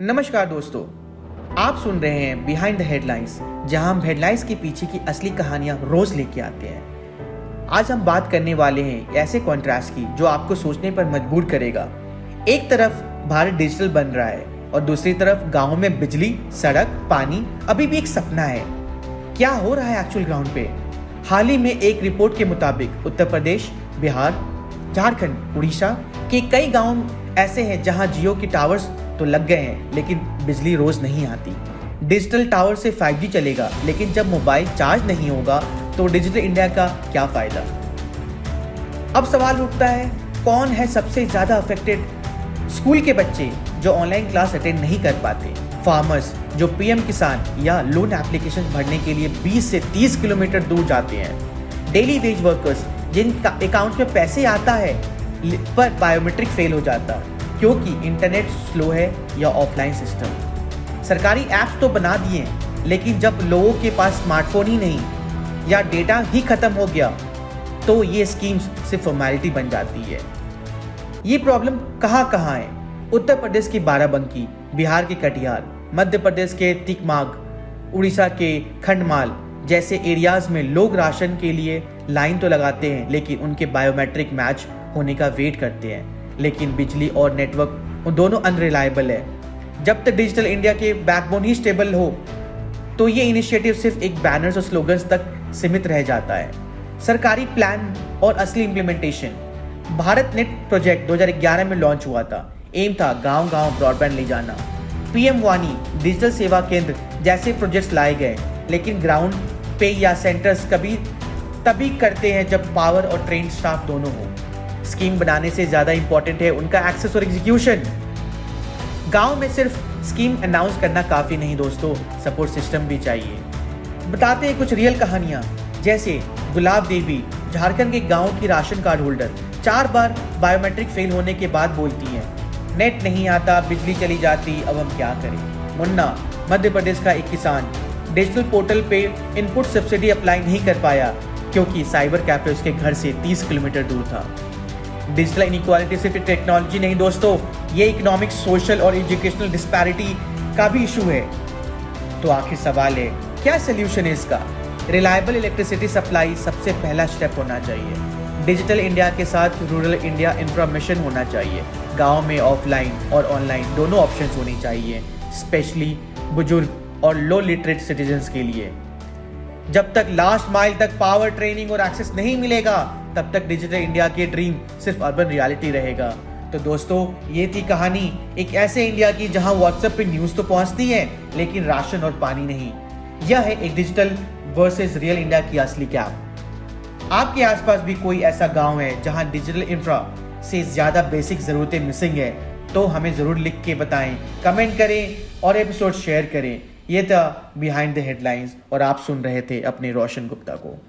नमस्कार दोस्तों, आप सुन रहे हैं बिहाइंड द हेडलाइंस, जहां हम हेडलाइंस के पीछे की असली कहानियां रोज लेके आते हैं। आज हम बात करने वाले हैं ऐसे कॉन्ट्रास्ट की जो आपको सोचने पर मजबूर करेगा। एक तरफ भारत डिजिटल बन रहा है और दूसरी तरफ गाँव में बिजली, सड़क, पानी अभी भी एक सपना है। क्या हो रहा है एक्चुअल ग्राउंड पे? हाल ही में एक रिपोर्ट के मुताबिक उत्तर प्रदेश, बिहार, झारखंड, उड़ीसा के कई गांव ऐसे हैं जहां जियो के टावर्स तो लग गए हैं लेकिन बिजली रोज नहीं आती। डिजिटल टावर से 5G चलेगा, लेकिन जब मोबाइल चार्ज नहीं होगा तो डिजिटल इंडिया का क्या फायदा? अब सवाल उठता है, कौन है सबसे ज्यादा अफेक्टेड? स्कूल के बच्चे जो ऑनलाइन क्लास अटेंड नहीं कर पाते, फार्मर्स जो PM किसान या लोन एप्लीकेशन भरने के लिए 20 से 30 किलोमीटर दूर जाते हैं, डेली वेज वर्कर्स जिनका अकाउंट में पैसे आता है पर बायोमेट्रिक फेल हो जाता क्योंकि इंटरनेट स्लो है या ऑफलाइन सिस्टम। सरकारी ऐप्स तो बना दिए, लेकिन जब लोगों के पास स्मार्टफोन ही नहीं या डेटा ही खत्म हो गया तो ये स्कीम्स सिर्फ फॉर्मेलिटी बन जाती है। ये प्रॉब्लम कहाँ है? उत्तर प्रदेश की बाराबंकी, बिहार के कटिहार, मध्य प्रदेश के तिकमाग, उड़ीसा के खंडमाल जैसे एरियाज में लोग राशन के लिए लाइन तो लगाते हैं, लेकिन उनके बायोमेट्रिक मैच होने का वेट करते हैं। लेकिन बिजली और नेटवर्क दोनों अनरिलायबल है। जब तक डिजिटल इंडिया के बैकबोन ही स्टेबल हो तो ये इनिशिएटिव सिर्फ एक बैनर्स और स्लोगन्स तक सीमित रह जाता है। सरकारी प्लान और असली इम्प्लीमेंटेशन। भारत नेट प्रोजेक्ट 2011 में लॉन्च हुआ था। एम था गांव-गांव ब्रॉडबैंड ले जाना। PM वानी, डिजिटल सेवा केंद्र जैसे प्रोजेक्ट्स लाए गए, लेकिन ग्राउंड पे या सेंटर्स तभी करते हैं जब पावर और ट्रेन स्टाफ दोनों हो। स्कीम बनाने से ज्यादा इंपॉर्टेंट है उनका एक्सेस और एग्जीक्यूशन। गांव में सिर्फ स्कीम अनाउंस करना काफी नहीं दोस्तों, सपोर्ट सिस्टम भी चाहिए। बताते हैं कुछ रियल कहानियां, जैसे गुलाब देवी, झारखंड के गांव की राशन कार्ड होल्डर, 4 बार बायोमेट्रिक फेल होने के बाद बोलती है, नेट नहीं आता, बिजली चली जाती, अब हम क्या करें। मुन्ना, मध्य प्रदेश का एक किसान, डिजिटल पोर्टल पे इनपुट सब्सिडी अप्लाई नहीं कर पाया क्योंकि साइबर कैफे उसके घर से 30 किलोमीटर दूर था। डिजिटल इनइक्वालिटी सिर्फ टेक्नोलॉजी नहीं दोस्तों, ये इकोनॉमिक, सोशल और एजुकेशनल डिस्पैरिटी का भी इशू है। तो आखिर सवाल है, क्या सोल्यूशन है इसका? रिलायबल इलेक्ट्रिसिटी सप्लाई सबसे पहला स्टेप होना चाहिए। डिजिटल इंडिया के साथ रूरल इंडिया इंफ्रामिशन होना चाहिए। गांव में ऑफलाइन और ऑनलाइन दोनों ऑप्शंस होनी चाहिए, स्पेशली बुजुर्ग और लो लिटरेट सिटीजन्स के लिए। जब तक लास्ट माइल तक पावर, ट्रेनिंग और एक्सेस नहीं मिलेगा, तब तक डिजिटल इंडिया के ड्रीम सिर्फ अर्बन रियलिटी रहेगा। तो दोस्तों, ये थी कहानी एक ऐसे इंडिया की जहां व्हाट्सएप पे न्यूज तो पहुंचती है लेकिन राशन और पानी नहीं। यह है एक डिजिटल वर्सेस रियल इंडिया की असली गैप। आपके आसपास भी कोई ऐसा गांव है जहां डिजिटल इंफ्रा से ज्यादा बेसिक जरूरतें मिसिंग है तो हमें जरूर लिख के बताएं, कमेंट करें और एपिसोड शेयर करें। ये था बिहाइंड द हेडलाइंस और आप सुन रहे थे अपने रोशन गुप्ता को।